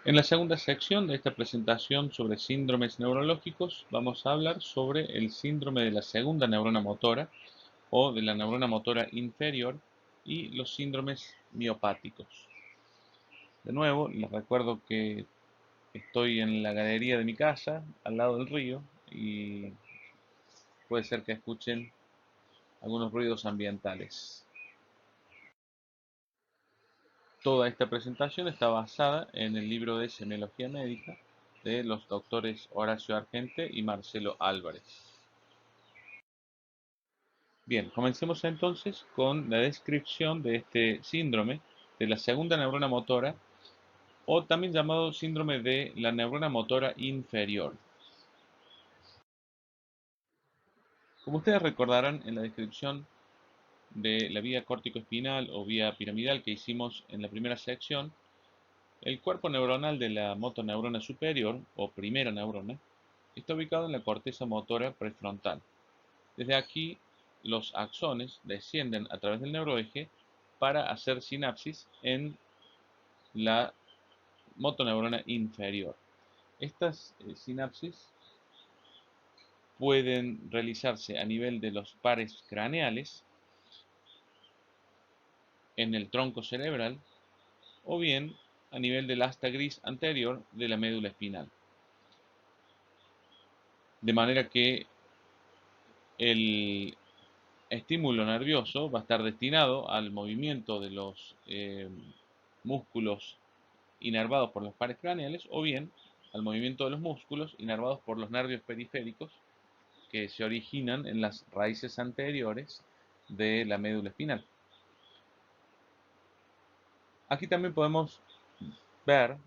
En la segunda sección de esta presentación sobre síndromes neurológicos vamos a hablar sobre el síndrome de la segunda neurona motora o de la neurona motora inferior y los síndromes miopáticos. De nuevo, les recuerdo que estoy en la galería de mi casa, al lado del río, y puede ser que escuchen algunos ruidos ambientales. Toda esta presentación está basada en el libro de Semiología Médica de los doctores Horacio Argente y Marcelo Álvarez. Bien, comencemos entonces con la descripción de este síndrome de la segunda neurona motora, o también llamado síndrome de la neurona motora inferior. Como ustedes recordarán en la descripción de la vía córtico-espinal o vía piramidal que hicimos en la primera sección, el cuerpo neuronal de la motoneurona superior, o primera neurona, está ubicado en la corteza motora prefrontal. Desde aquí, los axones descienden a través del neuroeje para hacer sinapsis en la motoneurona inferior. Estas sinapsis pueden realizarse a nivel de los pares craneales, en el tronco cerebral, o bien a nivel del asta gris anterior de la médula espinal. De manera que el estímulo nervioso va a estar destinado al movimiento de los músculos inervados por los pares craneales, o bien al movimiento de los músculos inervados por los nervios periféricos que se originan en las raíces anteriores de la médula espinal. Aquí también podemos ver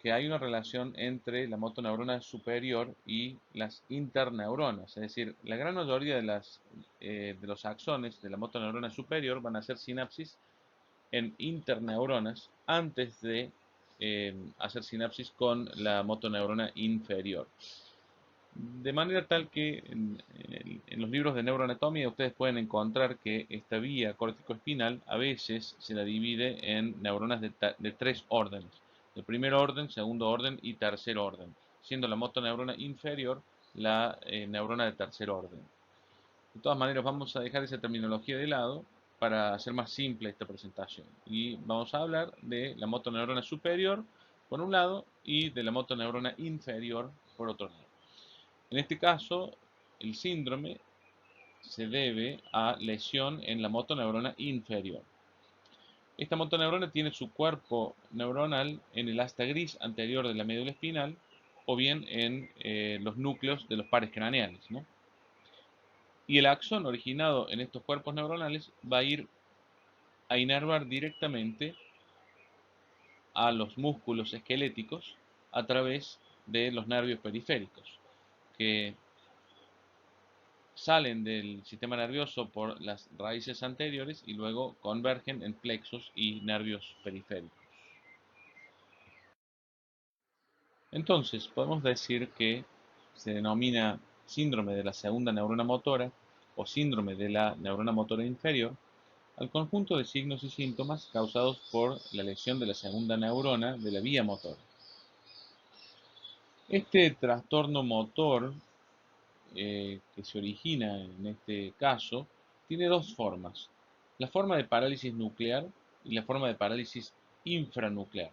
que hay una relación entre la motoneurona superior y las interneuronas, es decir, la gran mayoría de los axones de la motoneurona superior van a hacer sinapsis en interneuronas antes de hacer sinapsis con la motoneurona inferior. De manera tal que en los libros de neuroanatomía ustedes pueden encontrar que esta vía córtico-espinal a veces se la divide en neuronas de tres órdenes: de primer orden, segundo orden y tercer orden, siendo la motoneurona inferior la neurona de tercer orden. De todas maneras, vamos a dejar esa terminología de lado para hacer más simple esta presentación. Y vamos a hablar de la motoneurona superior por un lado y de la motoneurona inferior por otro lado. En este caso, el síndrome se debe a lesión en la motoneurona inferior. Esta motoneurona tiene su cuerpo neuronal en el asta gris anterior de la médula espinal, o bien en los núcleos de los pares craneales, ¿no? Y el axón originado en estos cuerpos neuronales va a ir a inervar directamente a los músculos esqueléticos a través de los nervios periféricos, que salen del sistema nervioso por las raíces anteriores y luego convergen en plexos y nervios periféricos. Entonces, podemos decir que se denomina síndrome de la segunda neurona motora o síndrome de la neurona motora inferior al conjunto de signos y síntomas causados por la lesión de la segunda neurona de la vía motora. Este trastorno motor que se origina en este caso tiene dos formas: la forma de parálisis nuclear y la forma de parálisis infranuclear.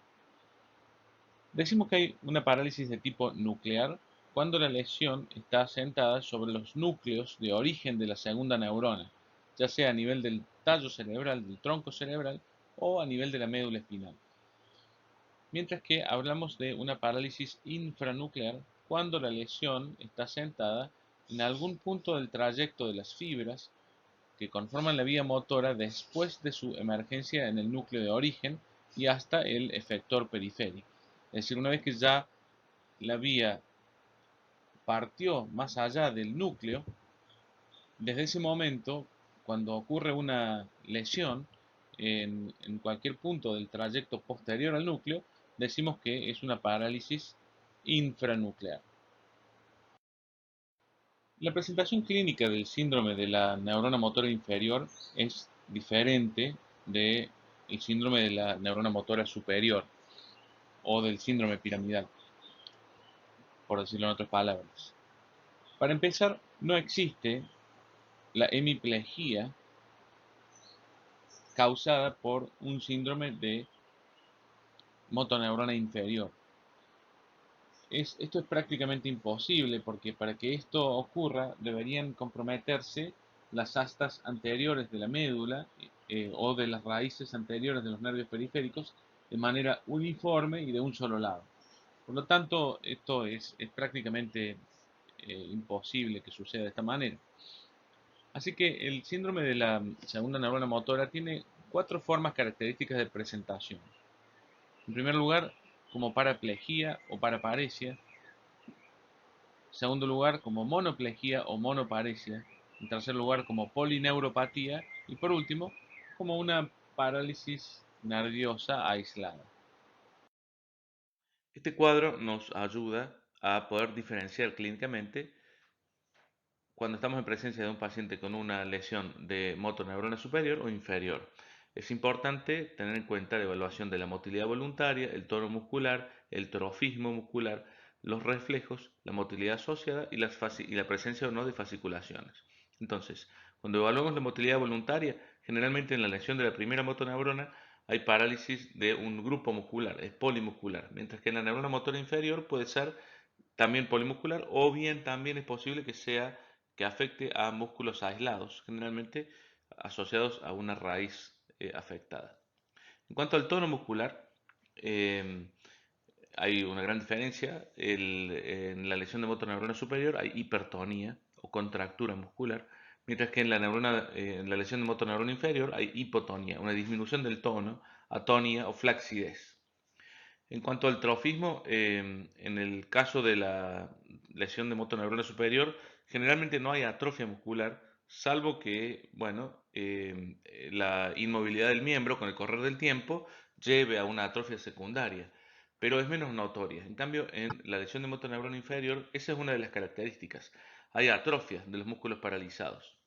Decimos que hay una parálisis de tipo nuclear cuando la lesión está asentada sobre los núcleos de origen de la segunda neurona, ya sea a nivel del tallo cerebral, del tronco cerebral, o a nivel de la médula espinal. Mientras que hablamos de una parálisis infranuclear cuando la lesión está asentada en algún punto del trayecto de las fibras que conforman la vía motora después de su emergencia en el núcleo de origen y hasta el efector periférico. Es decir, una vez que ya la vía partió más allá del núcleo, desde ese momento, cuando ocurre una lesión en cualquier punto del trayecto posterior al núcleo, decimos que es una parálisis infranuclear. La presentación clínica del síndrome de la neurona motora inferior es diferente del síndrome de la neurona motora superior. o del síndrome piramidal, por decirlo en otras palabras. Para empezar, no existe la hemiplegia causada por un síndrome de motoneurona inferior. Esto es prácticamente imposible porque para que esto ocurra deberían comprometerse las astas anteriores de la médula o de las raíces anteriores de los nervios periféricos de manera uniforme y de un solo lado. Por lo tanto, esto es prácticamente imposible que suceda de esta manera. Así que el síndrome de la segunda neurona motora tiene cuatro formas características de presentación. En primer lugar, como paraplegia o paraparesia. En segundo lugar, como monoplegia o monoparesia. En tercer lugar, como polineuropatía. Y por último, como una parálisis nerviosa aislada. Este cuadro nos ayuda a poder diferenciar clínicamente cuando estamos en presencia de un paciente con una lesión de motoneurona superior o inferior. Es importante tener en cuenta la evaluación de la motilidad voluntaria, el tono muscular, el trofismo muscular, los reflejos, la motilidad asociada y la presencia o no de fasciculaciones. Entonces, cuando evaluamos la motilidad voluntaria, generalmente en la lesión de la primera motoneurona hay parálisis de un grupo muscular, es polimuscular, mientras que en la neurona motora inferior puede ser también polimuscular o bien también es posible que afecte a músculos aislados, generalmente asociados a una raíz afectada. En cuanto al tono muscular, eh, hay una gran diferencia. En la lesión de motoneurona superior hay hipertonía o contractura muscular, mientras que en la lesión de motoneurona inferior hay hipotonía, una disminución del tono, atonía o flacidez. En cuanto al trofismo, en el caso de la lesión de motoneurona superior, generalmente no hay atrofia muscular, salvo que, bueno, la inmovilidad del miembro con el correr del tiempo lleve a una atrofia secundaria, pero es menos notoria. En cambio, en la lesión de motoneurona inferior, esa es una de las características. Hay atrofia de los músculos paralizados.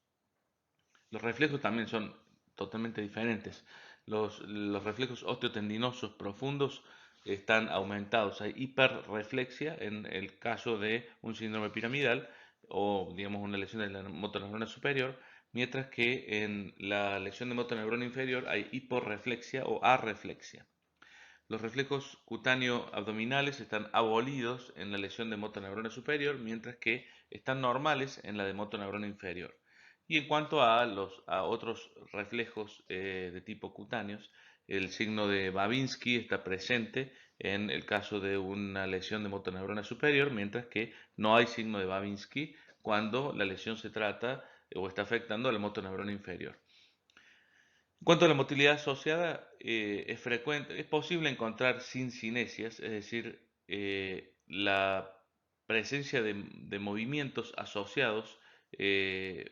Los reflejos también son totalmente diferentes. Los reflejos osteotendinosos profundos están aumentados. Hay hiperreflexia en el caso de un síndrome piramidal o, digamos, una lesión de la motoneurona superior, mientras que en la lesión de motoneurona inferior hay hiporreflexia o arreflexia. Los reflejos cutáneo abdominales están abolidos en la lesión de motoneurona superior, mientras que están normales en la de motoneurona inferior. Y en cuanto a otros reflejos de tipo cutáneos, el signo de Babinski está presente en el caso de una lesión de motoneurona superior, mientras que no hay signo de Babinski cuando la lesión se trata o está afectando a la motoneurona inferior. En cuanto a la motilidad asociada, es posible encontrar sincinesias, es decir, la presencia de movimientos asociados,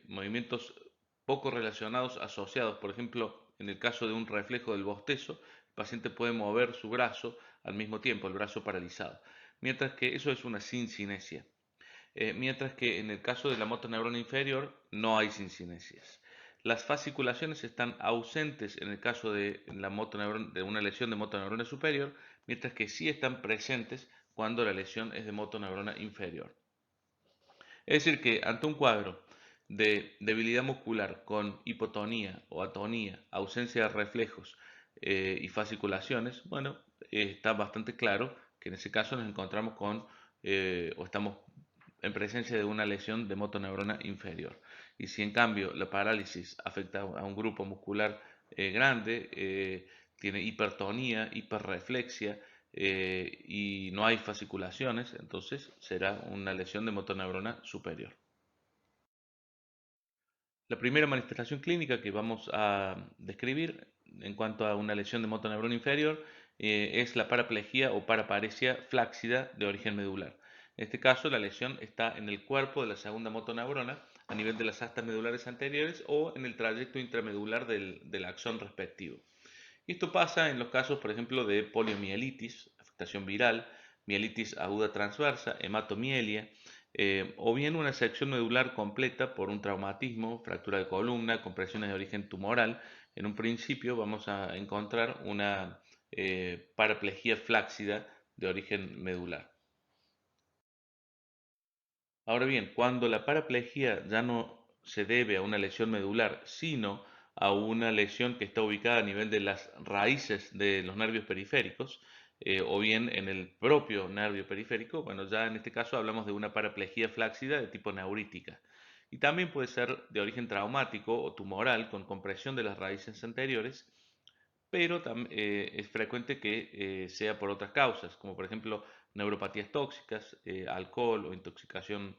movimientos poco relacionados asociados. Por ejemplo, en el caso de un reflejo del bostezo, el paciente puede mover su brazo al mismo tiempo, el brazo paralizado, mientras que eso es una sincinesia. Mientras que en el caso de la motoneurona inferior no hay sincinesias. Las fasciculaciones están ausentes en el caso de una lesión de motoneurona superior, mientras que sí están presentes cuando la lesión es de motoneurona inferior. Es decir, que ante un cuadro de debilidad muscular con hipotonía o atonía, ausencia de reflejos y fasciculaciones, bueno, está bastante claro que en ese caso nos encontramos o estamos en presencia de una lesión de motoneurona inferior. Y si en cambio la parálisis afecta a un grupo muscular grande, tiene hipertonía, hiperreflexia y no hay fasciculaciones, entonces será una lesión de motoneurona superior. La primera manifestación clínica que vamos a describir en cuanto a una lesión de motoneurona inferior es la paraplegia o paraparesia flácida de origen medular. En este caso, la lesión está en el cuerpo de la segunda motoneurona a nivel de las astas medulares anteriores o en el trayecto intramedular del axón respectivo. Y esto pasa en los casos, por ejemplo, de poliomielitis, afectación viral, mielitis aguda transversa, hematomielia, o bien una sección medular completa por un traumatismo, fractura de columna, compresiones de origen tumoral. En un principio vamos a encontrar una paraplegia flácida de origen medular. Ahora bien, cuando la paraplegia ya no se debe a una lesión medular, sino a una lesión que está ubicada a nivel de las raíces de los nervios periféricos, o bien en el propio nervio periférico, bueno, ya en este caso hablamos de una paraplegia flácida de tipo neurítica. Y también puede ser de origen traumático o tumoral con compresión de las raíces anteriores, pero es frecuente que sea por otras causas, como por ejemplo neuropatías tóxicas, alcohol o intoxicación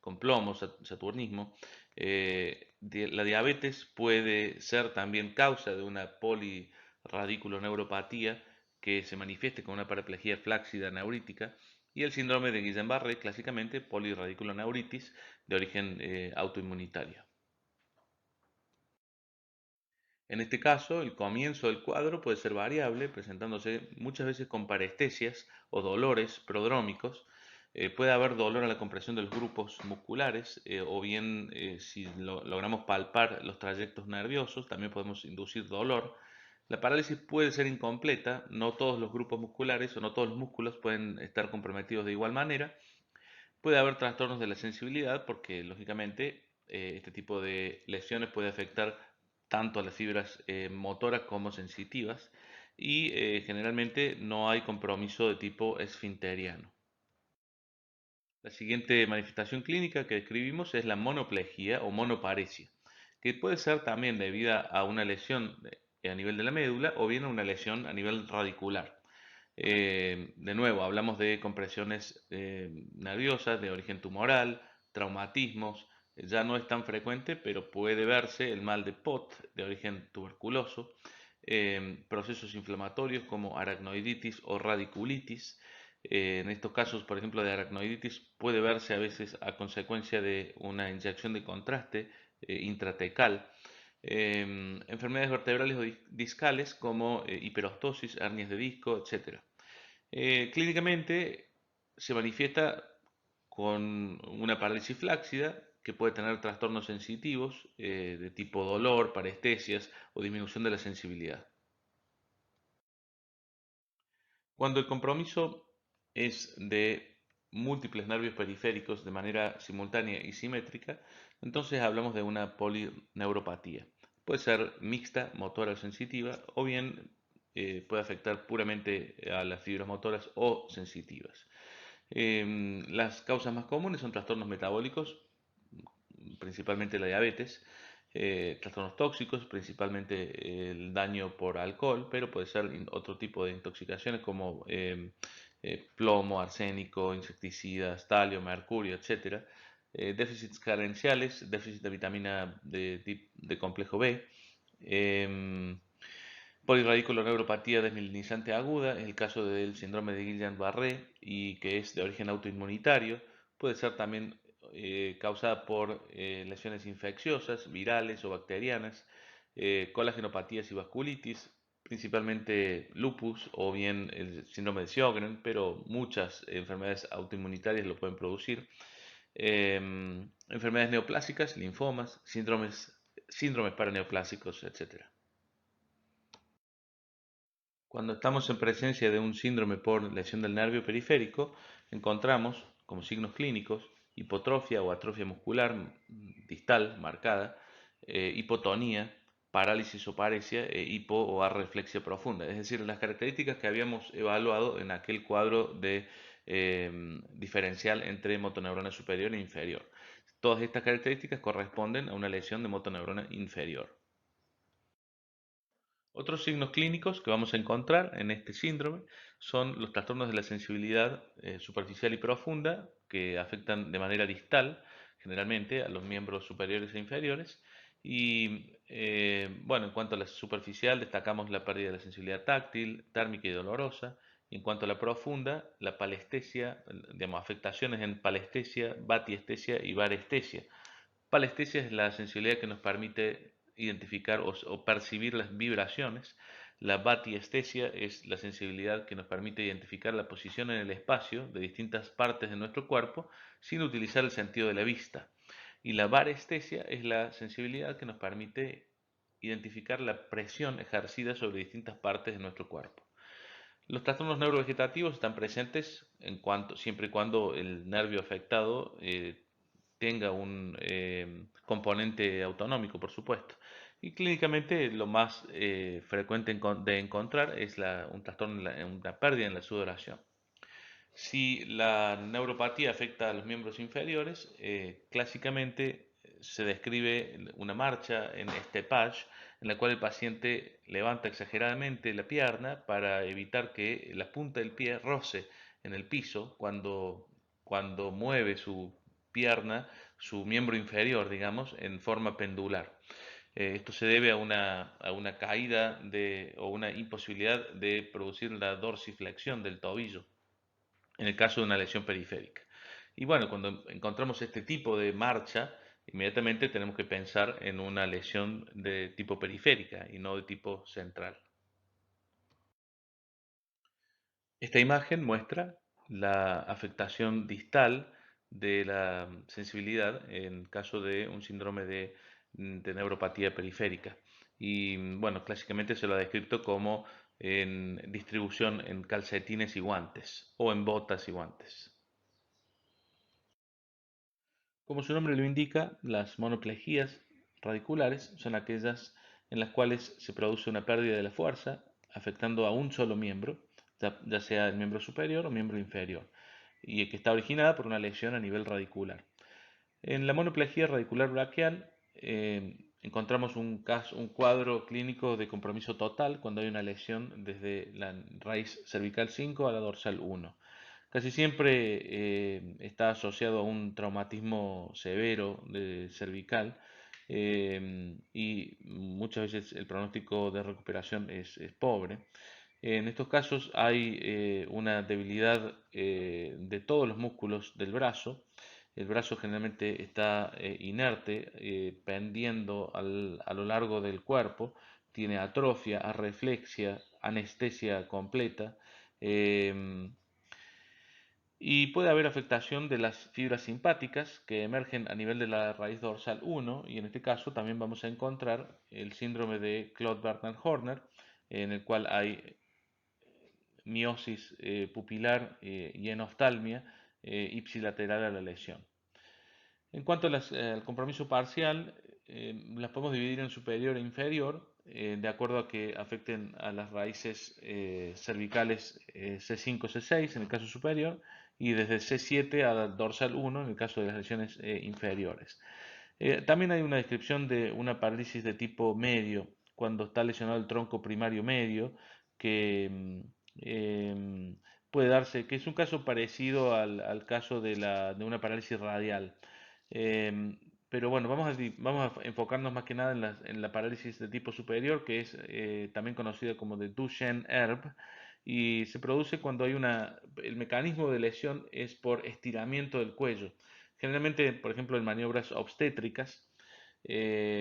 con plomo, saturnismo. La diabetes puede ser también causa de una polirradiculoneuropatía que se manifieste con una paraplegia flácida neurítica, y el síndrome de Guillain-Barré, clásicamente polirradiculoneuritis de origen autoinmunitario. En este caso, el comienzo del cuadro puede ser variable, presentándose muchas veces con parestesias o dolores prodrómicos. Puede haber dolor a la compresión de los grupos musculares, o bien si logramos palpar los trayectos nerviosos, también podemos inducir dolor. La parálisis puede ser incompleta, no todos los grupos musculares o no todos los músculos pueden estar comprometidos de igual manera. Puede haber trastornos de la sensibilidad porque, lógicamente, este tipo de lesiones puede afectar tanto a las fibras motoras como sensitivas, y generalmente no hay compromiso de tipo esfinteriano. La siguiente manifestación clínica que describimos es la monoplegia o monoparesia, que puede ser también debida a una lesión a nivel de la médula o bien a una lesión a nivel radicular. De nuevo, hablamos de compresiones nerviosas de origen tumoral, traumatismos. Ya no es tan frecuente, pero puede verse el mal de Pott de origen tuberculoso, procesos inflamatorios como aracnoiditis o radiculitis. En estos casos, por ejemplo, de aracnoiditis puede verse a veces a consecuencia de una inyección de contraste intratecal. Enfermedades vertebrales o discales como hiperostosis, hernias de disco, etcétera. Clínicamente se manifiesta con una parálisis flácida que puede tener trastornos sensitivos de tipo dolor, parestesias o disminución de la sensibilidad. Cuando el compromiso es de múltiples nervios periféricos de manera simultánea y simétrica, entonces hablamos de una polineuropatía. Puede ser mixta, motora o sensitiva, o bien puede afectar puramente a las fibras motoras o sensitivas. Las causas más comunes son trastornos metabólicos, principalmente la diabetes, trastornos tóxicos, principalmente el daño por alcohol, pero puede ser otro tipo de intoxicaciones como plomo, arsénico, insecticidas, talio, mercurio, etcétera. Déficits carenciales, déficit de vitamina de complejo B. em, Polirradiculoneuropatía desmielinizante aguda, es el caso del síndrome de Guillain-Barré y que es de origen autoinmunitario. Puede ser también causada por lesiones infecciosas, virales o bacterianas, colagenopatías y vasculitis, principalmente lupus o bien el síndrome de Sjögren, pero muchas enfermedades autoinmunitarias lo pueden producir. Enfermedades neoplásicas, linfomas, síndromes paraneoplásicos, etc. Cuando estamos en presencia de un síndrome por lesión del nervio periférico, encontramos como signos clínicos hipotrofia o atrofia muscular distal marcada, hipotonía, parálisis o paresia, hipo o arreflexia profunda. Es decir, las características que habíamos evaluado en aquel cuadro de diferencial entre motoneurona superior e inferior. Todas estas características corresponden a una lesión de motoneurona inferior. Otros signos clínicos que vamos a encontrar en este síndrome son los trastornos de la sensibilidad superficial y profunda, que afectan de manera distal, generalmente, a los miembros superiores e inferiores. Y bueno, en cuanto a la superficial, destacamos la pérdida de la sensibilidad táctil, térmica y dolorosa. En cuanto a la profunda, la palestesia, digamos, afectaciones en palestesia, batiestesia y varestesia. Palestesia es la sensibilidad que nos permite identificar o percibir las vibraciones. La batiestesia es la sensibilidad que nos permite identificar la posición en el espacio de distintas partes de nuestro cuerpo sin utilizar el sentido de la vista. Y la varestesia es la sensibilidad que nos permite identificar la presión ejercida sobre distintas partes de nuestro cuerpo. Los trastornos neurovegetativos están presentes siempre y cuando el nervio afectado tenga un componente autonómico, por supuesto. Y clínicamente lo más frecuente de encontrar es un trastorno, una pérdida en la sudoración. Si la neuropatía afecta a los miembros inferiores, clásicamente se describe una marcha en steppage en la cual el paciente levanta exageradamente la pierna para evitar que la punta del pie roce en el piso cuando mueve su pierna, su miembro inferior, digamos, en forma pendular. Esto se debe a una caída o una imposibilidad de producir la dorsiflexión del tobillo en el caso de una lesión periférica. Y bueno, cuando encontramos este tipo de marcha, inmediatamente tenemos que pensar en una lesión de tipo periférica y no de tipo central. Esta imagen muestra la afectación distal de la sensibilidad en caso de un síndrome de neuropatía periférica. Y bueno, clásicamente se lo ha descrito como en distribución en calcetines y guantes o en botas y guantes. Como su nombre lo indica, las monoplejías radiculares son aquellas en las cuales se produce una pérdida de la fuerza afectando a un solo miembro, ya sea el miembro superior o miembro inferior, y que está originada por una lesión a nivel radicular. En la monoplejía radicular braquial encontramos un cuadro clínico de compromiso total cuando hay una lesión desde la raíz cervical 5 a la dorsal 1. Casi siempre está asociado a un traumatismo severo de cervical y muchas veces el pronóstico de recuperación es pobre. En estos casos hay una debilidad de todos los músculos del brazo. El brazo generalmente está inerte, pendiendo a lo largo del cuerpo. Tiene atrofia, arreflexia, anestesia completa. em, y puede haber afectación de las fibras simpáticas que emergen a nivel de la raíz dorsal 1, y en este caso también vamos a encontrar el síndrome de Claude-Bernard-Horner, en el cual hay miosis pupilar y enoftalmia ipsilateral a la lesión. En cuanto al compromiso parcial, las podemos dividir en superior e inferior, de acuerdo a que afecten a las raíces cervicales C5, C6 en el caso superior, y desde C7 a dorsal 1 en el caso de las lesiones inferiores. También hay una descripción de una parálisis de tipo medio, cuando está lesionado el tronco primario medio, que puede darse, que es un caso parecido al caso de una parálisis radial. Pero bueno, vamos a enfocarnos más que nada en la parálisis de tipo superior, que es también conocida como de Duchenne-Erb, y se produce cuando el mecanismo de lesión es por estiramiento del cuello. Generalmente, por ejemplo, en maniobras obstétricas,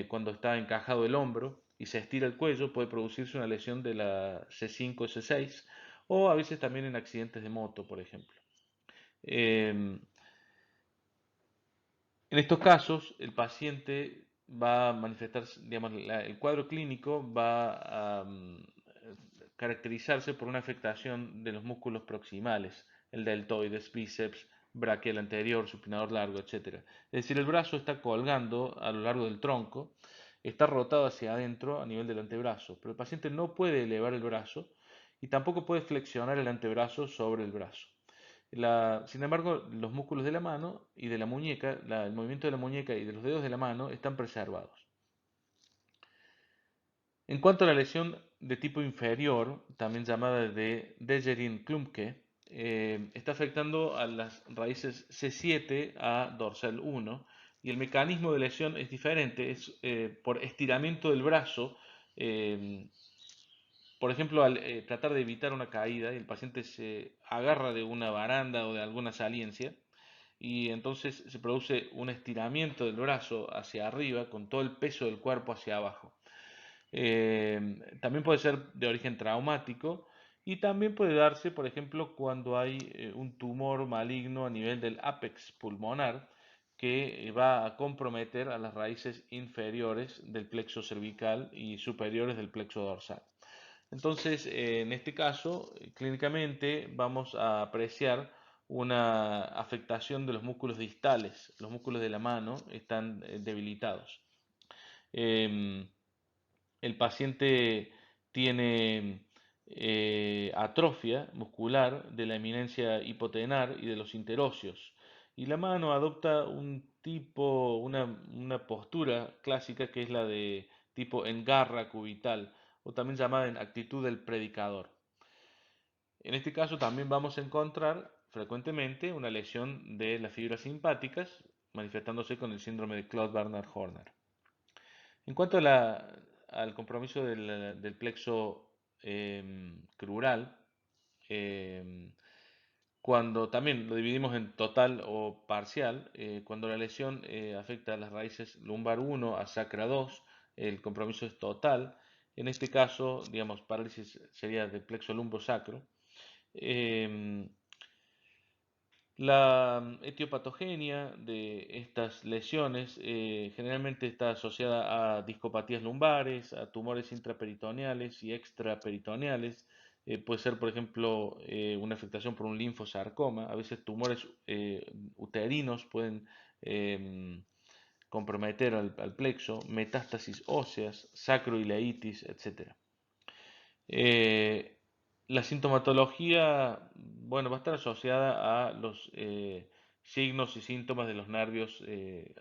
cuando está encajado el hombro y se estira el cuello, puede producirse una lesión de la C5 C6, o a veces también en accidentes de moto, por ejemplo. Em, en estos casos, el paciente va a manifestar, digamos, el cuadro clínico va a caracterizarse por una afectación de los músculos proximales, el deltoides, bíceps, braquial anterior, supinador largo, etc. Es decir, el brazo está colgando a lo largo del tronco, está rotado hacia adentro a nivel del antebrazo, pero el paciente no puede elevar el brazo y tampoco puede flexionar el antebrazo sobre el brazo. Sin embargo, los músculos de la mano y de la muñeca, el movimiento de la muñeca y de los dedos de la mano están preservados. En cuanto a la lesión de tipo inferior, también llamada de Dejerin-Klumpke, está afectando a las raíces C7 a dorsal 1, y el mecanismo de lesión es diferente, es por estiramiento del brazo. eh, por ejemplo, al tratar de evitar una caída, el paciente se agarra de una baranda o de alguna saliencia, y entonces se produce un estiramiento del brazo hacia arriba con todo el peso del cuerpo hacia abajo. También puede ser de origen traumático, y también puede darse, por ejemplo, cuando hay un tumor maligno a nivel del ápex pulmonar que va a comprometer a las raíces inferiores del plexo cervical y superiores del plexo dorsal. Entonces, en este caso, clínicamente vamos a apreciar una afectación de los músculos distales. Los músculos de la mano están debilitados. Em, el paciente tiene atrofia muscular de la eminencia hipotenar y de los interóseos. Y la mano adopta un tipo, una postura clásica que es la de tipo engarra cubital, o también llamada en actitud del predicador. En este caso también vamos a encontrar frecuentemente una lesión de las fibras simpáticas, manifestándose con el síndrome de Claude-Bernard Horner. En cuanto al compromiso del plexo crural, em, cuando también lo dividimos en total o parcial, cuando la lesión afecta a las raíces lumbar 1 a sacra 2, el compromiso es total. En este caso, digamos, parálisis sería del plexo lumbosacro. Em, la etiopatogenia de estas lesiones generalmente está asociada a discopatías lumbares, a tumores intraperitoneales y extraperitoneales. Puede ser, por ejemplo, una afectación por un linfosarcoma. A veces tumores uterinos pueden comprometer al plexo, metástasis óseas, sacroileitis, etc. Eh, la sintomatología, bueno, va a estar asociada a los signos y síntomas de los nervios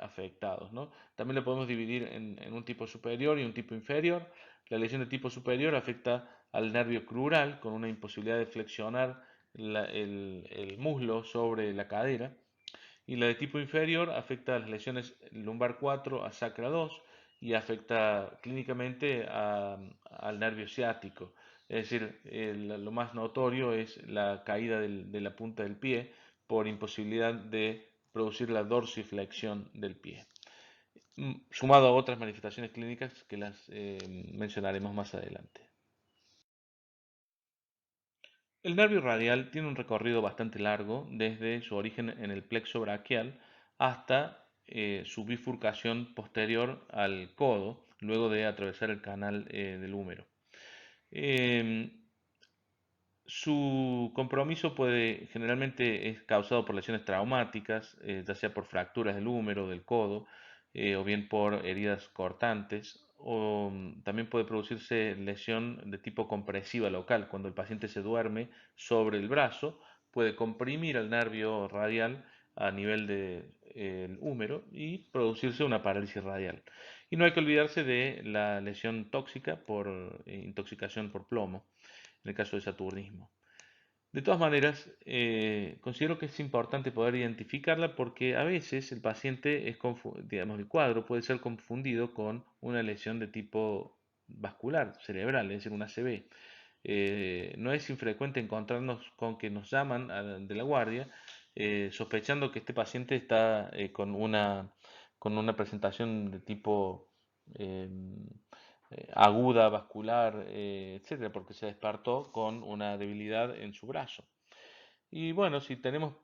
afectados, ¿no? También lo podemos dividir en un tipo superior y un tipo inferior. La lesión de tipo superior afecta al nervio crural con una imposibilidad de flexionar el muslo sobre la cadera. Y la de tipo inferior afecta a las lesiones lumbar 4 a sacra 2 y afecta clínicamente al nervio ciático. Es decir, lo más notorio es la caída de la punta del pie por imposibilidad de producir la dorsiflexión del pie, sumado a otras manifestaciones clínicas que las mencionaremos más adelante. El nervio radial tiene un recorrido bastante largo desde su origen en el plexo braquial hasta su bifurcación posterior al codo, luego de atravesar el canal del húmero. Em, Su compromiso generalmente es causado por lesiones traumáticas, ya sea por fracturas del húmero, del codo, o bien por heridas cortantes, o también puede producirse lesión de tipo compresiva local, cuando el paciente se duerme sobre el brazo, puede comprimir el nervio radial a nivel del húmero y producirse una parálisis radial. Y no hay que olvidarse de la lesión tóxica por intoxicación por plomo en el caso de saturnismo. De todas maneras, considero que es importante poder identificarla porque a veces el paciente digamos, el cuadro puede ser confundido con una lesión de tipo vascular, cerebral, es decir, una ACV. No es infrecuente encontrarnos con que nos llaman de la guardia sospechando que este paciente está con una presentación de tipo eh, aguda, vascular, etcétera, porque se despertó con una debilidad en su brazo. Y bueno, si tenemos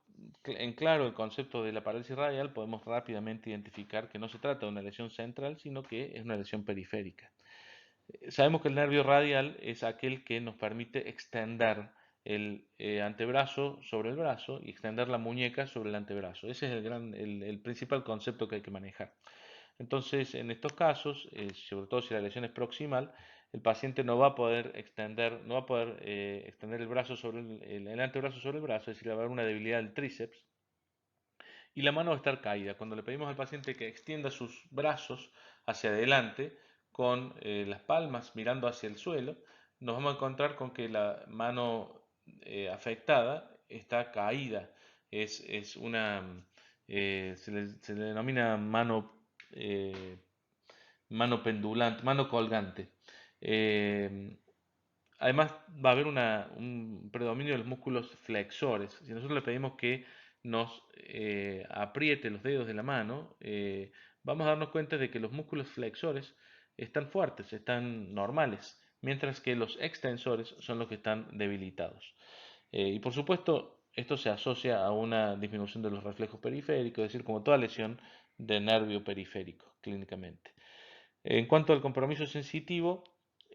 en claro el concepto de la parálisis radial, podemos rápidamente identificar que no se trata de una lesión central, sino que es una lesión periférica. Sabemos que el nervio radial es aquel que nos permite extender el antebrazo sobre el brazo y extender la muñeca sobre el antebrazo. Ese es el principal concepto que hay que manejar. Entonces, en estos casos, sobre todo si la lesión es proximal, el paciente no va a poder extender, no va a poder extender el brazo sobre el antebrazo sobre el brazo, es decir, va a haber una debilidad del tríceps y la mano va a estar caída. Cuando le pedimos al paciente que extienda sus brazos hacia adelante con las palmas mirando hacia el suelo, nos vamos a encontrar con que la mano afectada está caída. Es una, se le denomina eh, mano pendulante, mano colgante. Eh, Además, va a haber un predominio de los músculos flexores. Si nosotros le pedimos que nos apriete los dedos de la mano, vamos a darnos cuenta de que los músculos flexores están fuertes, están normales, mientras que los extensores son los que están debilitados. Y por supuesto, esto se asocia a una disminución de los reflejos periféricos, es decir, como toda lesión de nervio periférico, clínicamente. En cuanto al compromiso sensitivo,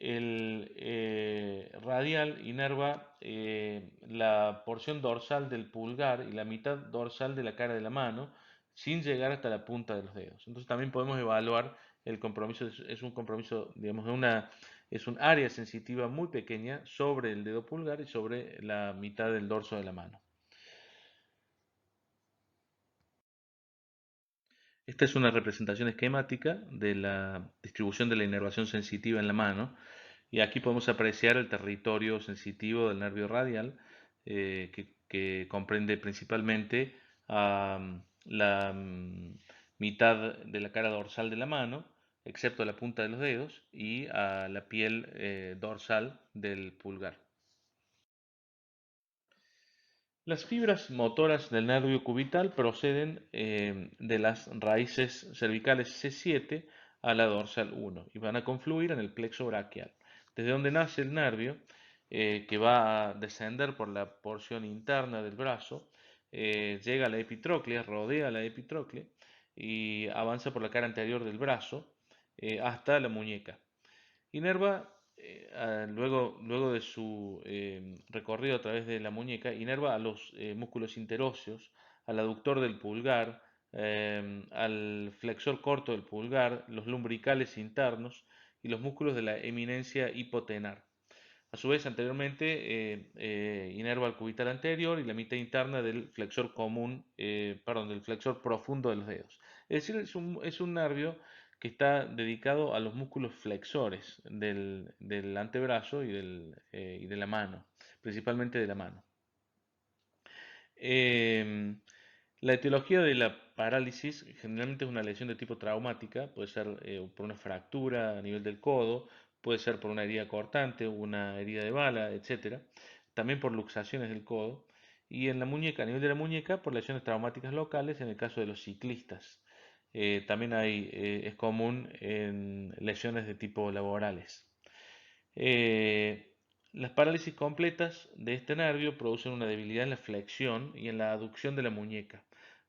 el radial inerva la porción dorsal del pulgar y la mitad dorsal de la cara de la mano sin llegar hasta la punta de los dedos. Entonces también podemos evaluar el compromiso, es un compromiso, digamos, es un área sensitiva muy pequeña sobre el dedo pulgar y sobre la mitad del dorso de la mano. Esta es una representación esquemática de la distribución de la inervación sensitiva en la mano y aquí podemos apreciar el territorio sensitivo del nervio radial que comprende principalmente la mitad de la cara dorsal de la mano, excepto la punta de los dedos, y a la piel dorsal del pulgar. Las fibras motoras del nervio cubital proceden de las raíces cervicales C7 a la dorsal 1 y van a confluir en el plexo braquial, desde donde nace el nervio que va a descender por la porción interna del brazo, llega a la epitróclea, rodea la epitróclea y avanza por la cara anterior del brazo hasta la muñeca. Inerva, luego de su recorrido a través de la muñeca, inerva a los músculos interóseos, al aductor del pulgar, al flexor corto del pulgar, los lumbricales internos y los músculos de la eminencia hipotenar. A su vez, anteriormente inerva al cubital anterior y la mitad interna del flexor común, perdón, del flexor profundo de los dedos. Es decir, es un nervio que está dedicado a los músculos flexores del antebrazo y de la mano, principalmente de la mano. Eh, la etiología de la parálisis generalmente es una lesión de tipo traumática, puede ser por una fractura a nivel del codo, puede ser por una herida cortante, una herida de bala, etcétera. También por luxaciones del codo. Y en la muñeca, a nivel de la muñeca, por lesiones traumáticas locales en el caso de los ciclistas. También es común en lesiones de tipo laborales. Eh, las parálisis completas de este nervio producen una debilidad en la flexión y en la aducción de la muñeca,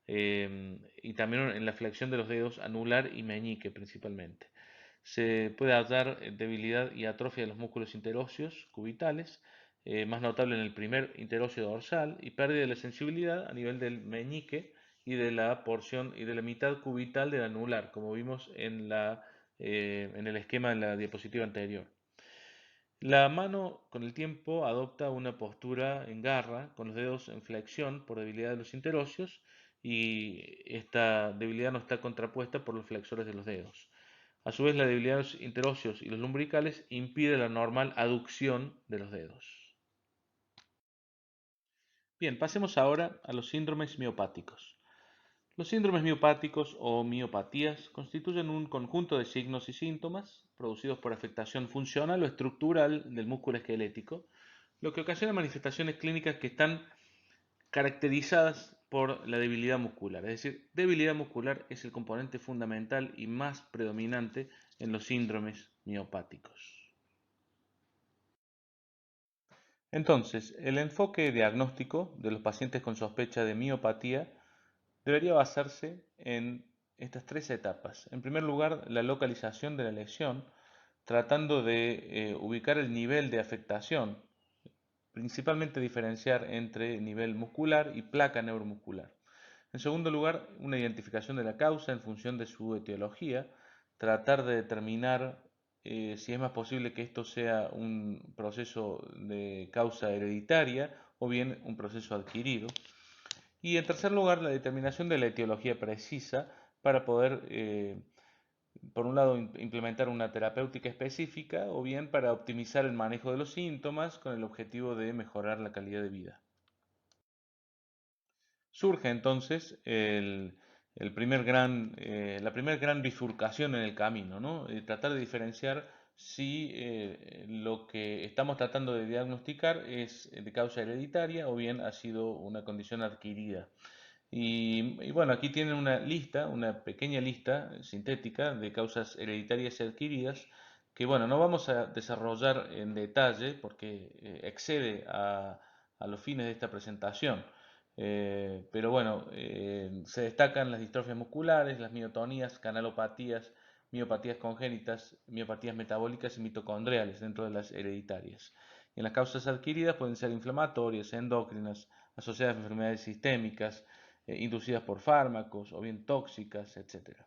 y también en la flexión de los dedos anular y meñique principalmente. Se puede hallar debilidad y atrofia de los músculos interóseos cubitales, más notable en el primer interóseo dorsal, y pérdida de la sensibilidad a nivel del meñique y de la porción y de la mitad cubital del anular, como vimos en el esquema de la diapositiva anterior. La mano con el tiempo adopta una postura en garra, con los dedos en flexión por debilidad de los interóseos y esta debilidad no está contrapuesta por los flexores de los dedos. A su vez, la debilidad de los interóseos y los lumbricales impide la normal aducción de los dedos. Bien, pasemos ahora a los síndromes miopáticos. Los síndromes miopáticos o miopatías constituyen un conjunto de signos y síntomas producidos por afectación funcional o estructural del músculo esquelético, lo que ocasiona manifestaciones clínicas que están caracterizadas por la debilidad muscular. Es decir, debilidad muscular es el componente fundamental y más predominante en los síndromes miopáticos. Entonces, el enfoque diagnóstico de los pacientes con sospecha de miopatía debería basarse en estas tres etapas. En primer lugar, la localización de la lesión, tratando de ubicar el nivel de afectación, principalmente diferenciar entre nivel muscular y placa neuromuscular. En segundo lugar, una identificación de la causa en función de su etiología, tratar de determinar si es más posible que esto sea un proceso de causa hereditaria o bien un proceso adquirido. Y en tercer lugar, la determinación de la etiología precisa para poder, por un lado, implementar una terapéutica específica o bien para optimizar el manejo de los síntomas con el objetivo de mejorar la calidad de vida. Surge entonces la primer gran bifurcación en el camino, ¿no? Tratar de diferenciar si lo que estamos tratando de diagnosticar es de causa hereditaria o bien ha sido una condición adquirida. Y bueno, aquí tienen una lista, una pequeña lista sintética de causas hereditarias y adquiridas que bueno, no vamos a desarrollar en detalle porque excede a los fines de esta presentación. Pero bueno, se destacan las distrofias musculares, las miotonías, canalopatías, miopatías congénitas, miopatías metabólicas y mitocondriales dentro de las hereditarias. Y en las causas adquiridas pueden ser inflamatorias, endocrinas, asociadas a enfermedades sistémicas, inducidas por fármacos o bien tóxicas, etc.